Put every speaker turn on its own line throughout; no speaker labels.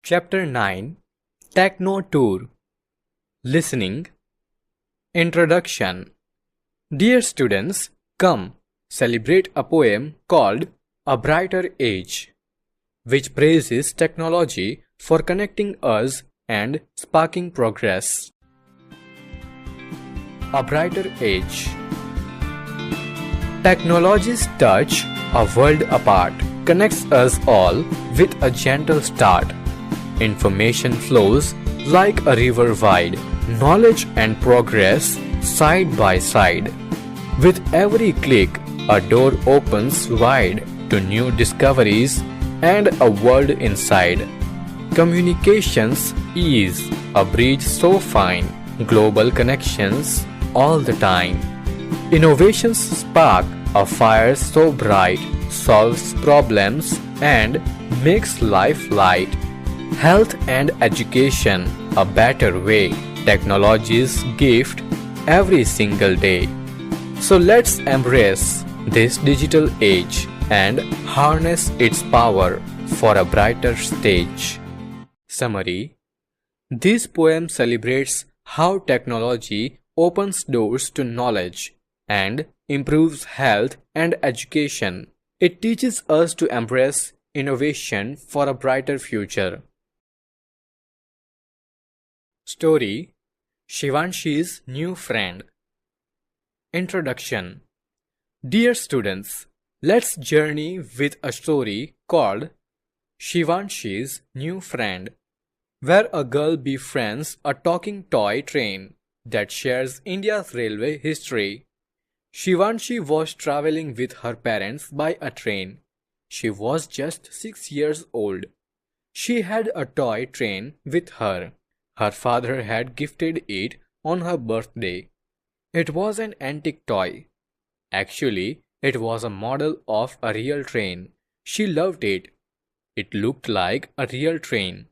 Chapter 9 Techno Tour Listening Introduction. Dear students, come celebrate a poem called A Brighter Age, which praises technology for connecting us and sparking progress. A Brighter Age. Technology's touch, a world apart, connects us all with a gentle start. Information flows like a river wide, knowledge and progress side by side. With every click, a door opens wide to new discoveries and a world inside. Communications ease, a bridge so fine, global connections all the time. Innovations spark, a fire so bright, solves problems and makes life light. Health and education, a better way, technology's gift every single day. So let's embrace this digital age and harness its power for a brighter stage. Summary. This poem celebrates how technology opens doors to knowledge and improves health and education. It teaches us to embrace innovation for a brighter future. Story: Shivanshi's New Friend. Introduction. Dear students, let's journey with a story called Shivanshi's New Friend, where a girl befriends a talking toy train that shares India's railway history. Shivanshi was traveling with her parents by a train. She was just 6 years old. She had a toy train with her. Her father had gifted it on her birthday. It was an antique toy. Actually, it was a model of a real train. She loved it. It looked like a real train.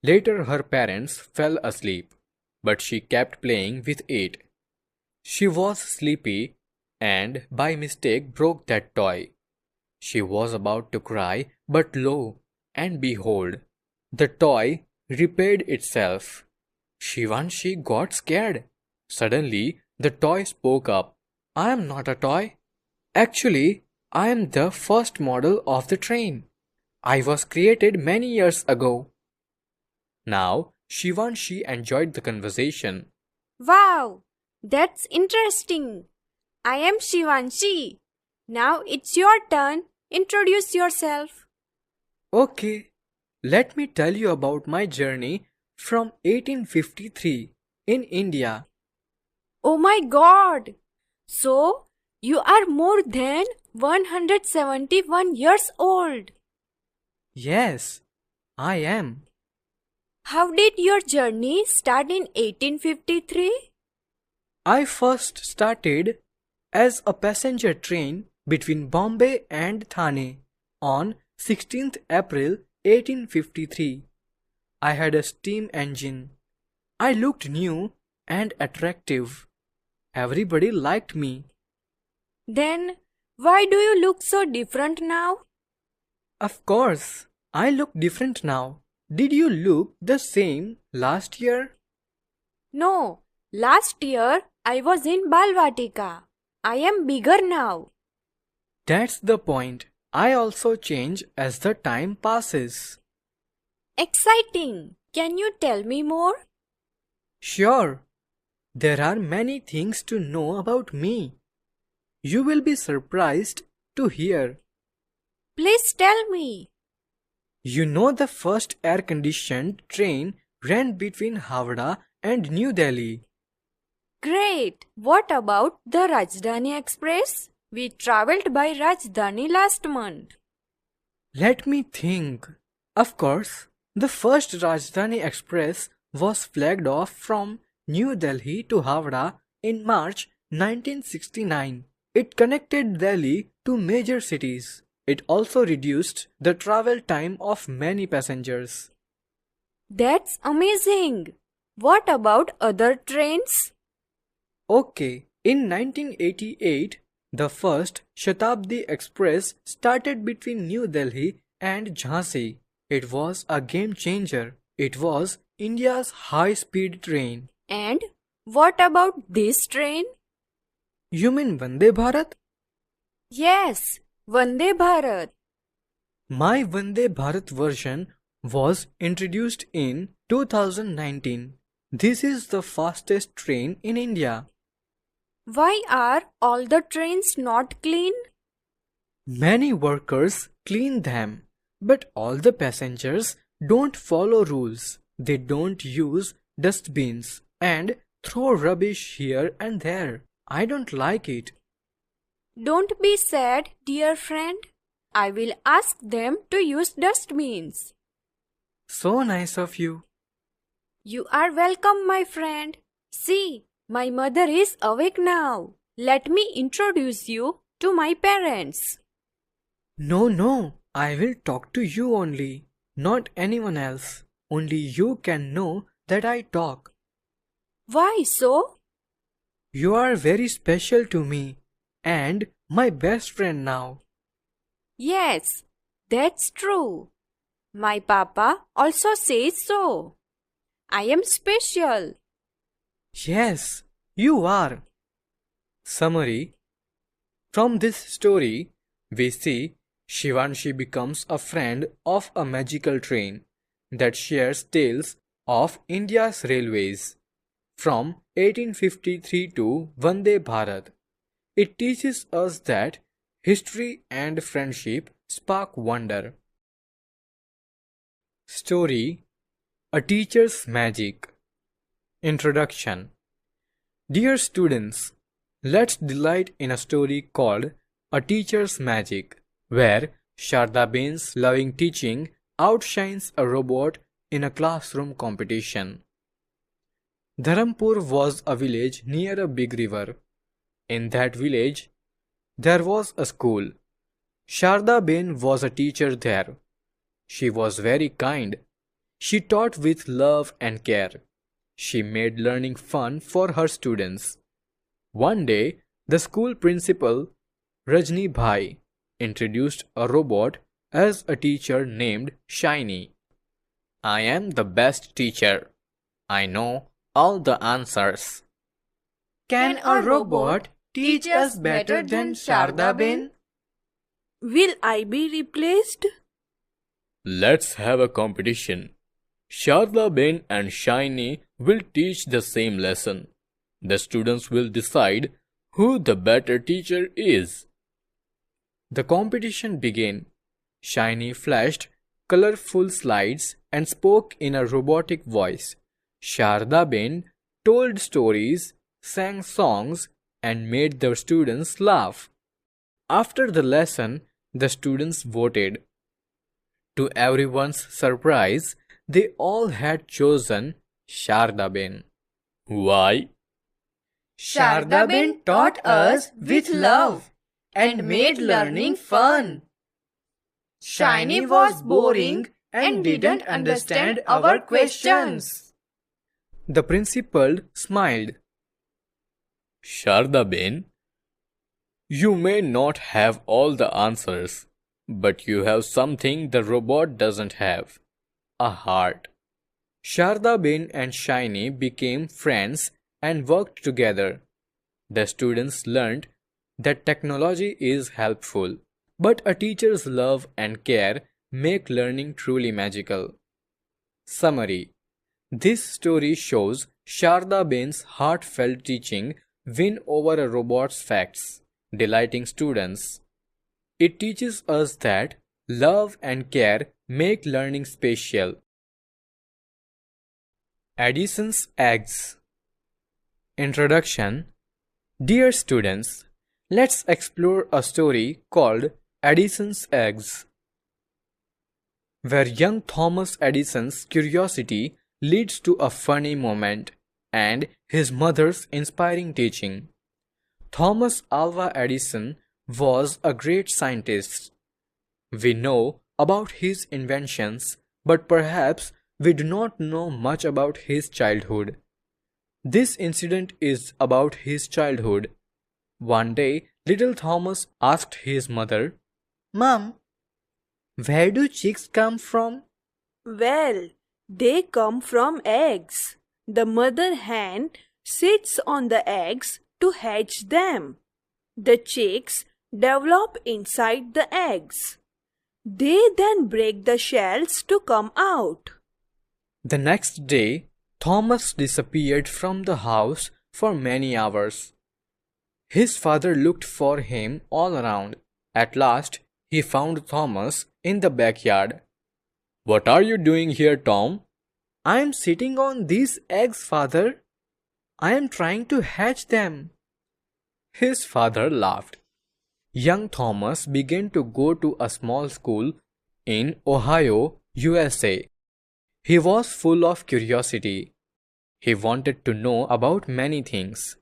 Later, her parents fell asleep, but she kept playing with it. She was sleepy and by mistake broke that toy. She was about to cry, but lo and behold, the toy repaired itself. Shivanshi got scared. Suddenly, the toy spoke up. I am not a toy. Actually, I am the first model of the train. I was created many years ago. Now, Shivanshi enjoyed the conversation.
Wow, that's interesting. I am Shivanshi. Now it's your turn. Introduce yourself.
Okay, let me tell you about my journey from 1853 in India.
Oh my God! So, you are more than 171 years old.
Yes, I am.
How did your journey start in 1853?
I first started as a passenger train between Bombay and Thane on 16th April 1853. I had a steam engine. I looked new and attractive. Everybody liked me.
Then, why do you look so different now?
Of course, I look different now. Did you look the same last year?
No, last year I was in Balvatika. I am bigger now.
That's the point. I also change as the time passes.
Exciting! Can you tell me more?
Sure. There are many things to know about me. You will be surprised to hear.
Please tell me.
You know the first air-conditioned train ran between Havda and New Delhi.
Great! What about the Rajdhani Express? We travelled by Rajdhani last month.
Let me think. Of course, the first Rajdhani Express was flagged off from New Delhi to Havda in March 1969. It connected Delhi to major cities. It also reduced the travel time of many passengers.
That's amazing! What about other trains?
Okay, in 1988, the first Shatabdi Express started between New Delhi and Jhansi. It was a game changer. It was India's high-speed train.
And what about this train?
You mean Vande Bharat?
Yes, Vande Bharat.
My Vande Bharat version was introduced in 2019. This is the fastest train in India.
Why are all the trains not clean?
Many workers clean them, but all the passengers don't follow rules. They don't use dustbins and throw rubbish here and there. I don't like it.
Don't be sad, dear friend. I will ask them to use dustbins.
So nice of you.
You are welcome, my friend. See, my mother is awake now. Let me introduce you to my parents.
No, I will talk to you only, not anyone else. Only you can know that I talk.
Why so?
You are very special to me and my best friend now.
Yes, that's true. My papa also says so. I am special.
Yes, you are. Summary. From this story, we see Shivanshi becomes a friend of a magical train that shares tales of India's railways. From 1853 to Vande Bharat, it teaches us that history and friendship spark wonder. Story: A Teacher's Magic. Introduction. Dear students, let's delight in a story called A Teacher's Magic, where Shardaben's loving teaching outshines a robot in a classroom competition. Dharampur was a village near a big river. In that village, there was a school. Shardaben was a teacher there. She was very kind. She taught with love and care. She made learning fun for her students. One day, the school principal, Rajni Bhai, introduced a robot as a teacher named Shiny. I am the best teacher. I know all the answers. Can a robot teach us better than Shardaben?
Will I be replaced?
Let's have a competition. Shardaben and Shiny will teach the same lesson. The students will decide who the better teacher is.
The competition began. Shiny flashed colorful slides and spoke in a robotic voice. Shardaben told stories, sang songs, and made the students laugh. After the lesson, the students voted. To everyone's surprise, they all had chosen Shardaben.
Why?
Shardaben taught us with love and made learning fun. Shiny was boring and didn't understand our questions. The principal smiled.
Shardaben, you may not have all the answers, but you have something the robot doesn't have. A heart.
Shardaben and Shiny became friends and worked together. The students learned that technology is helpful, but a teacher's love and care make learning truly magical. Summary. This story shows Shardaben's heartfelt teaching win over a robot's facts, delighting students. It teaches us that love and care make learning special. Addison's Eggs. Introduction. Dear students, let's explore a story called Addison's Eggs, where young Thomas Edison's curiosity leads to a funny moment and his mother's inspiring teaching. Thomas Alva Edison was a great scientist. We know about his inventions, but perhaps we do not know much about his childhood. This incident is about his childhood. One day, little Thomas asked his mother, "Mom, where do chicks come from?"
Well, they come from eggs. The mother hen sits on the eggs to hatch them. The chicks develop inside the eggs. They then break the shells to come out.
The next day, Thomas disappeared from the house for many hours. His father looked for him all around. At last, he found Thomas in the backyard.
What are you doing here, Tom?
I am sitting on these eggs, father. I am trying to hatch them. His father laughed. Young Thomas began to go to a small school in Ohio, USA. He was full of curiosity. He wanted to know about many things.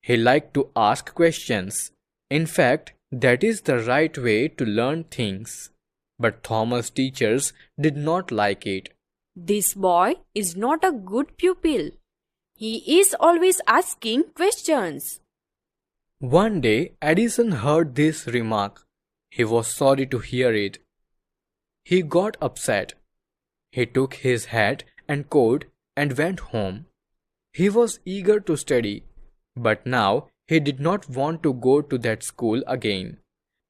He liked to ask questions. In fact, that is the right way to learn things. But Thomas' teachers did not like it.
This boy is not a good pupil. He is always asking questions.
One day, Edison heard this remark. He was sorry to hear it. He got upset. He took his hat and coat and went home. He was eager to study, but now he did not want to go to that school again.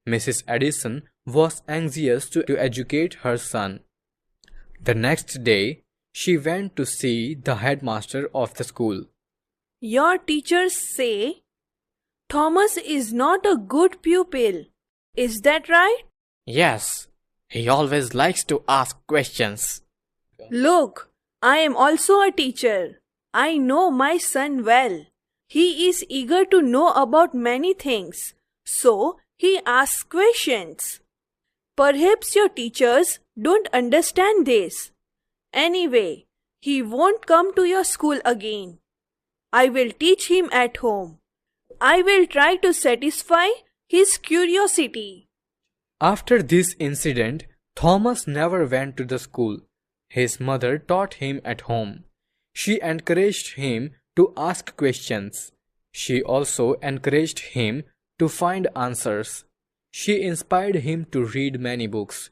Mrs. Edison was anxious to educate her son. The next day, she went to see the headmaster of the school.
Your teachers say Thomas is not a good pupil. Is that right?
Yes, he always likes to ask questions.
Look, I am also a teacher. I know my son well. He is eager to know about many things, so he asks questions. Perhaps your teachers don't understand this. Anyway, he won't come to your school again. I will teach him at home. I will try to satisfy his curiosity.
After this incident, Thomas never went to the school. His mother taught him at home. She encouraged him to ask questions. She also encouraged him to find answers. She inspired him to read many books.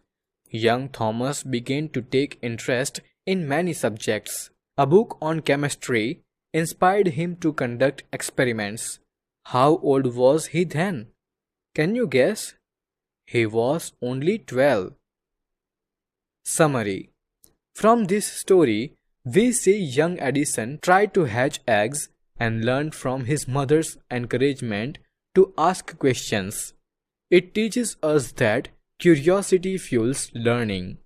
Young Thomas began to take interest in many subjects. A book on chemistry inspired him to conduct experiments. How old was he then? Can you guess? He was only 12. Summary. From this story, we see young Edison try to hatch eggs and learned from his mother's encouragement to ask questions. It teaches us that curiosity fuels learning.